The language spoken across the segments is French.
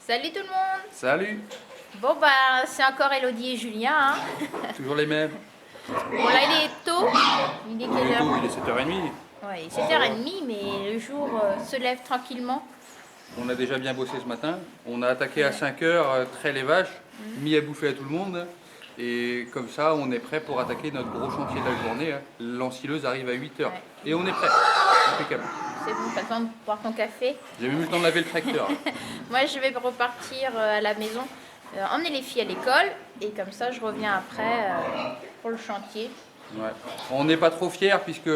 Salut tout le monde. Salut. Bon bah c'est encore Elodie et Julien. Hein. Toujours les mêmes. Bon là il est tôt. Il est Il quelle est heure? tôt, il est 7h30. Ouais, il est 7h30 mais le jour se lève tranquillement. On a déjà bien bossé ce matin. On a attaqué à 5h, trait les vaches, mis à bouffer à tout le monde. Et comme ça, on est prêt pour attaquer notre gros chantier de la journée. L'ensileuse arrive à 8h. Ouais. Et on est prêt. Impeccable. C'est bon, t'as le temps de boire ton café. J'ai même eu le temps de laver le tracteur. Moi je vais repartir à la maison, emmener les filles à l'école. Et comme ça je reviens après pour le chantier. Ouais. On n'est pas trop fiers puisque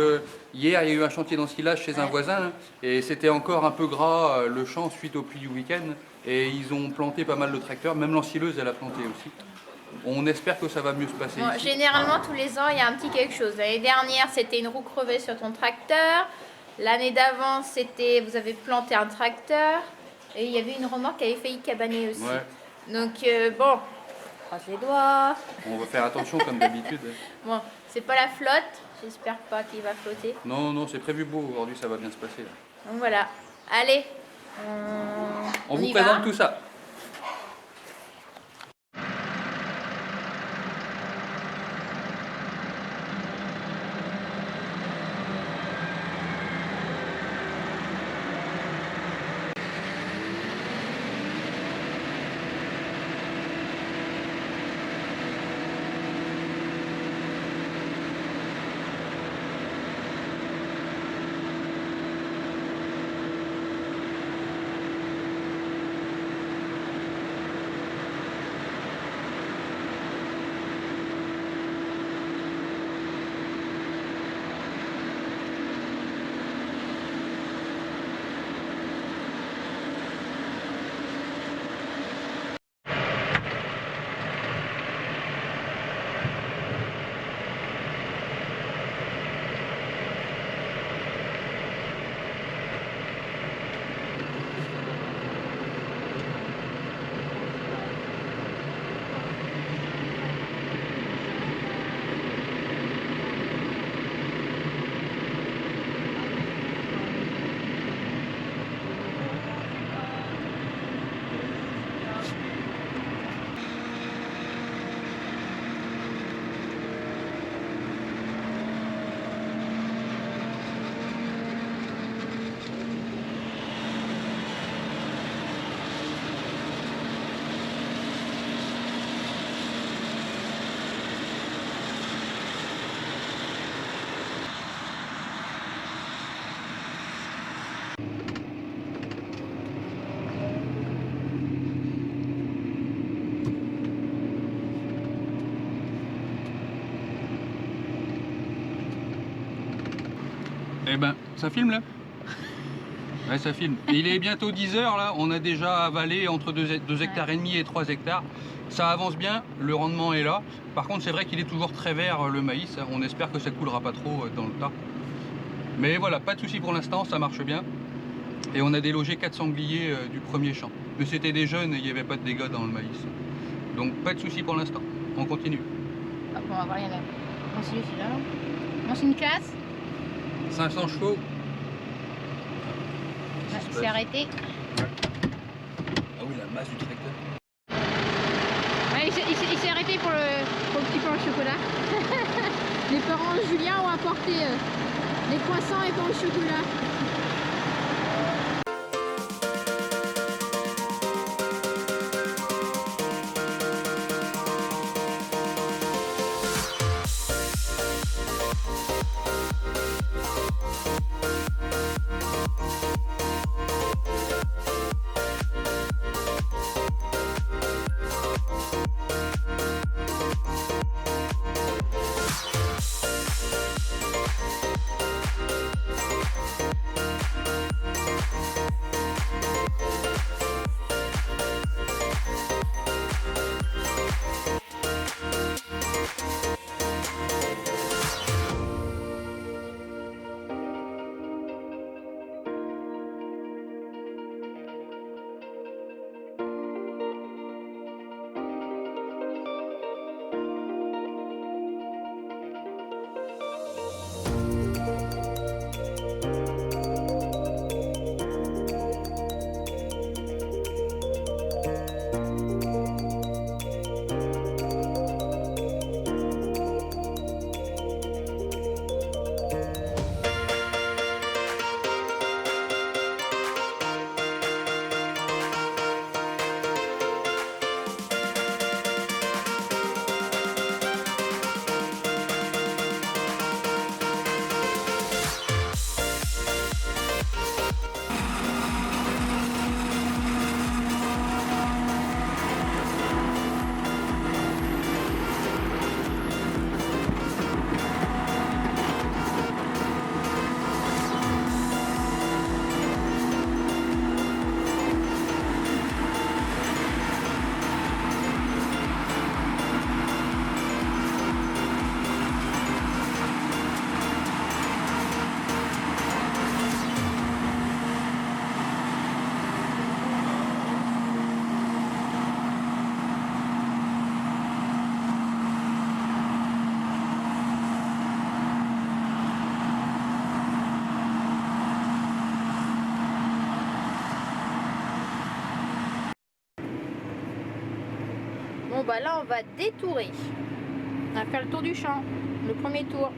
hier il y a eu un chantier d'ensilage chez un voisin et c'était encore un peu gras le champ suite au pluie du week-end et ils ont planté pas mal de tracteurs, même l'ensileuse elle a planté aussi. On espère que ça va mieux se passer Bon, ici. généralement tous les ans il y a un petit quelque chose. L'année dernière c'était une roue crevée sur ton tracteur. L'année d'avant c'était vous avez planté un tracteur et il y avait une remorque qui avait failli cabaner aussi. Ouais. Donc bon, croise les doigts. On va faire attention comme d'habitude. Bon, c'est pas la flotte, j'espère pas qu'il va flotter. Non, non, c'est prévu beau aujourd'hui, ça va bien se passer. Là. Donc voilà, allez, On vous y présente va. tout ça. Eh ben, ça filme là? Ouais, ça filme. Et il est bientôt 10h là, on a déjà avalé entre 2 hectares et demi et 3 hectares. Ça avance bien, le rendement est là. Par contre, c'est vrai qu'il est toujours très vert le maïs. On espère que ça coulera pas trop dans le tas. Mais voilà, pas de souci pour l'instant, ça marche bien. Et on a délogé 4 sangliers du premier champ. Mais c'était des jeunes et il n'y avait pas de dégâts dans le maïs. Donc pas de souci pour l'instant. On continue. Ah, bon, on va voir, il y en a. Bon, c'est celui-là. Bon, c'est une classe. 500 chevaux. Ouais, c'est arrêté. Ah oui, la masse du tracteur. Ouais, il s'est arrêté pour le petit pain au chocolat. Les parents de Julien ont apporté les croissants et pain au chocolat. Bon bah là on va détourer. On va faire le tour du champ, le premier tour.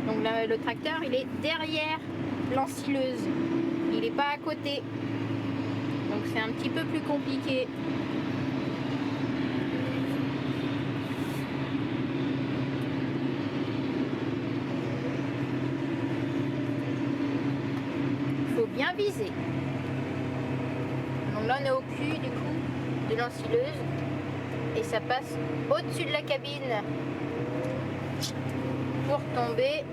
Donc là, le tracteur il est derrière l'ensileuse, il n'est pas à côté. Donc c'est un petit peu plus compliqué. Il faut bien viser. Donc là on est au cul du coup de l'ensileuse et ça passe au-dessus de la cabine pour tomber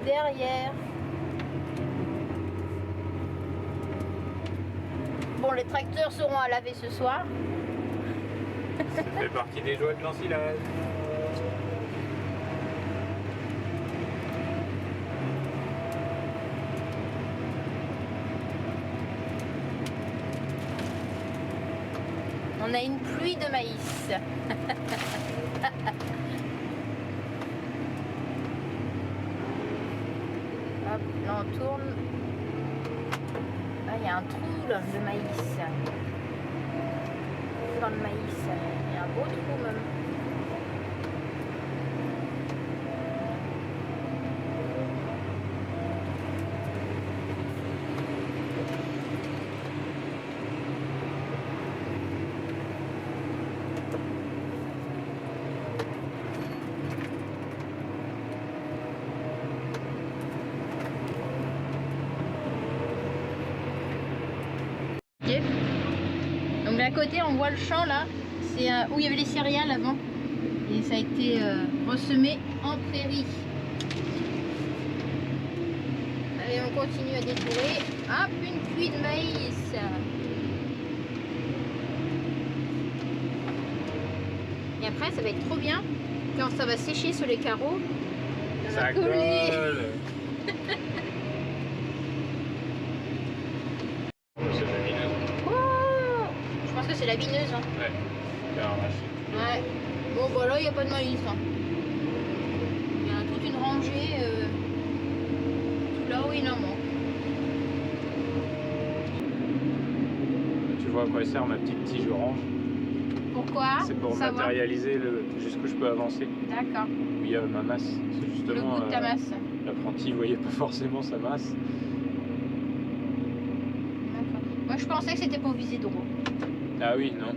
derrière. Bon, les tracteurs seront à laver ce soir. Ça fait partie des joies de l'ensilage. On a une pluie de maïs. Hop, là on tourne. Ah, il y a un trou là, de maïs. Dans le maïs. Il y a un beau trou même. Donc d'un côté on voit le champ là, c'est où il y avait les céréales avant et ça a été ressemé en prairie. Allez, on continue à détourer. Hop, une pluie de maïs. Et après ça va être trop bien quand ça va sécher sur les carreaux. Ça va coller. C'est la vineuse. Hein. Ouais, c'est arraché. Ouais. Bon, bah là, il n'y a pas de maïs. Hein. Il y a toute une rangée. Tout là où il en manque. Tu vois à quoi sert ma petite tige orange? Pourquoi? C'est pour matérialiser jusqu'où je peux avancer. D'accord. Où il y a ma masse. C'est justement. Le goût de ta masse. L'apprenti ne voyait pas forcément sa masse. D'accord. Moi, je pensais que c'était pour viser droit. Ah oui, non.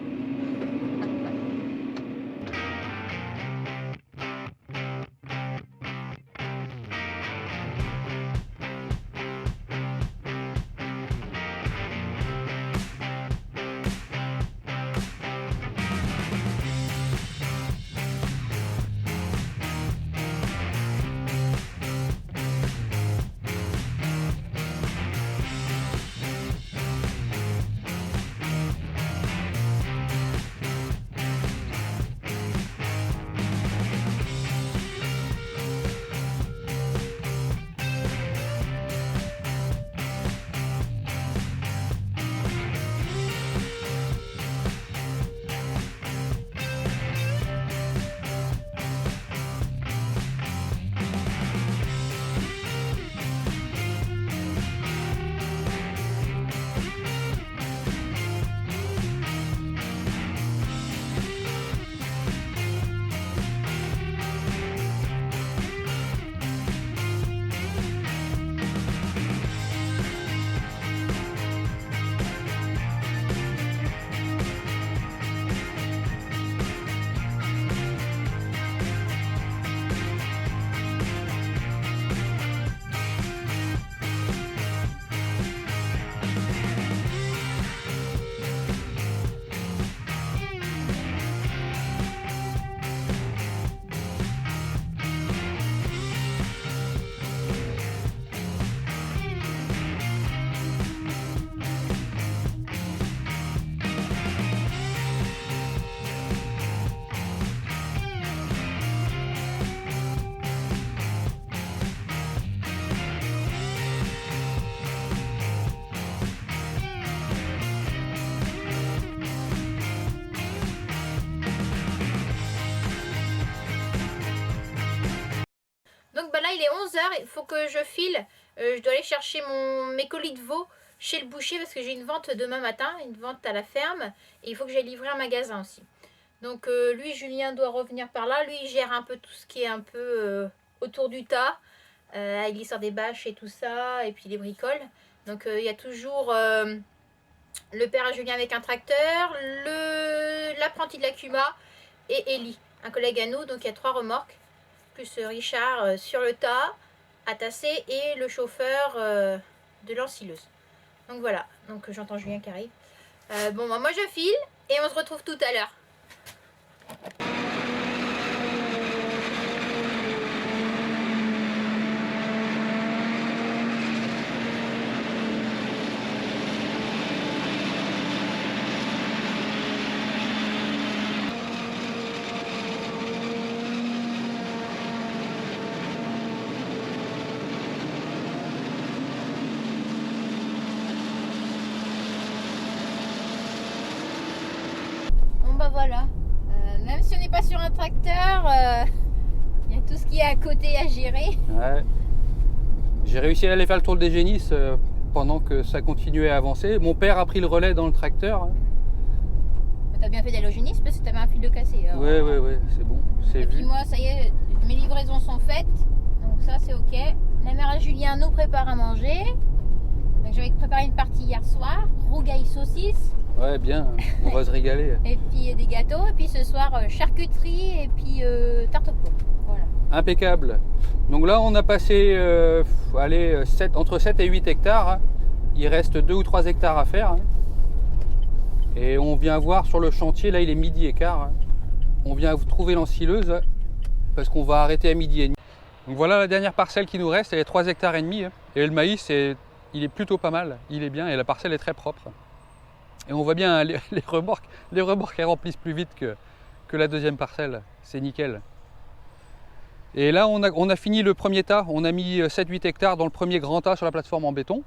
il est 11h, il faut que je file. Je dois aller chercher mes colis de veau chez le boucher parce que j'ai une vente demain matin, une vente à la ferme. Et il faut que j'aille livrer un magasin aussi. Donc lui, Julien doit revenir par là. Lui, il gère un peu tout ce qui est un peu autour du tas. Il glisse des bâches et tout ça, et puis les bricoles. Donc il y a toujours le père à Julien avec un tracteur, l'apprenti de la Cuma et Ellie, un collègue à nous. Donc il y a 3 remorques, plus Richard sur le tas, à tasser, et le chauffeur de l'ensileuse. Donc voilà, donc j'entends Julien qui arrive. Bon, bah, moi je file, et on se retrouve tout à l'heure. Bah voilà, même si on n'est pas sur un tracteur, il y a tout ce qui est à côté à gérer. Ouais. J'ai réussi à aller faire le tour des génisses pendant que ça continuait à avancer. Mon père a pris le relais dans le tracteur. T'as bien fait d'aller au génisse parce que t'avais un fil de cassé. Ouais, c'est bon, c'est Et puis vu. moi, ça y est, mes livraisons sont faites, donc ça c'est ok. La mère à Julien nous prépare à manger. Donc j'avais préparé une partie hier soir, rougail saucisse. Ouais, bien, on va se régaler. Et puis des gâteaux, et puis ce soir charcuterie et puis tarte au pot. Voilà. Impeccable. Donc là, on a passé entre 7 et 8 hectares. Il reste 2 ou 3 hectares à faire. Et on vient voir sur le chantier, là il est 12h15. On vient trouver l'ensileuse parce qu'on va arrêter à 12h30. Donc voilà la dernière parcelle qui nous reste, elle est 3 hectares et demi. Et le maïs, il est plutôt pas mal, il est bien et la parcelle est très propre. Et on voit bien les remorques elles remplissent plus vite que la deuxième parcelle, c'est nickel. Et là on a fini le premier tas, on a mis 7-8 hectares dans le premier grand tas sur la plateforme en béton.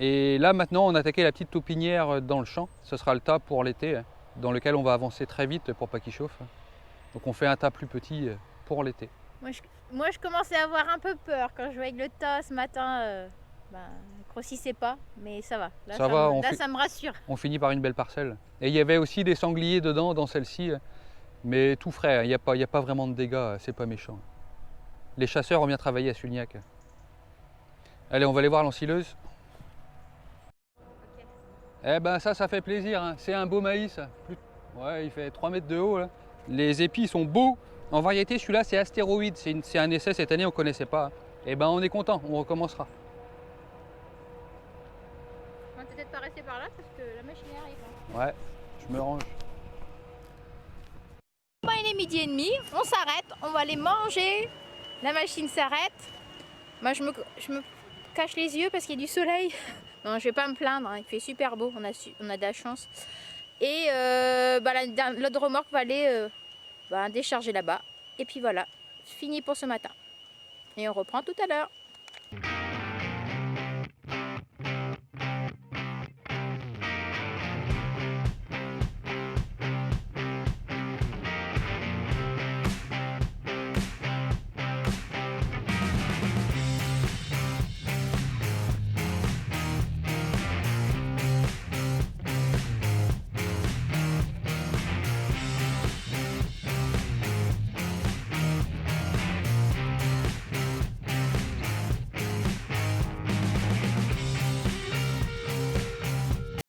Et là maintenant on a attaqué la petite taupinière dans le champ, ce sera le tas pour l'été, dans lequel on va avancer très vite pour pas qu'il chauffe. Donc on fait un tas plus petit pour l'été. Moi je commençais à avoir un peu peur quand je voyais que le tas ce matin grossissait pas, mais ça va. Là, ça me rassure. On finit par une belle parcelle. Et il y avait aussi des sangliers dedans, dans celle-ci, mais tout frais, il n'y a pas vraiment de dégâts, c'est pas méchant. Les chasseurs ont bien travaillé à Sulniac. Allez, on va aller voir l'ensileuse. Okay. Eh ben ça fait plaisir, hein. C'est un beau maïs. Ouais, il fait 3 mètres de haut. Là. Les épis sont beaux. En variété, celui-là, c'est astéroïde. C'est un essai cette année, on ne connaissait pas. Eh ben on est content, on recommencera. On va peut-être pas rester par là parce que la machine arrive. Hein. Ouais, je me range. Bon, il est 12h30, on s'arrête, on va aller manger. La machine s'arrête. Moi, je me cache les yeux parce qu'il y a du soleil. Non, je vais pas me plaindre, hein. Il fait super beau, on a de la chance. Et l'autre remorque va aller décharger là-bas. Et puis voilà, fini pour ce matin. Et on reprend tout à l'heure.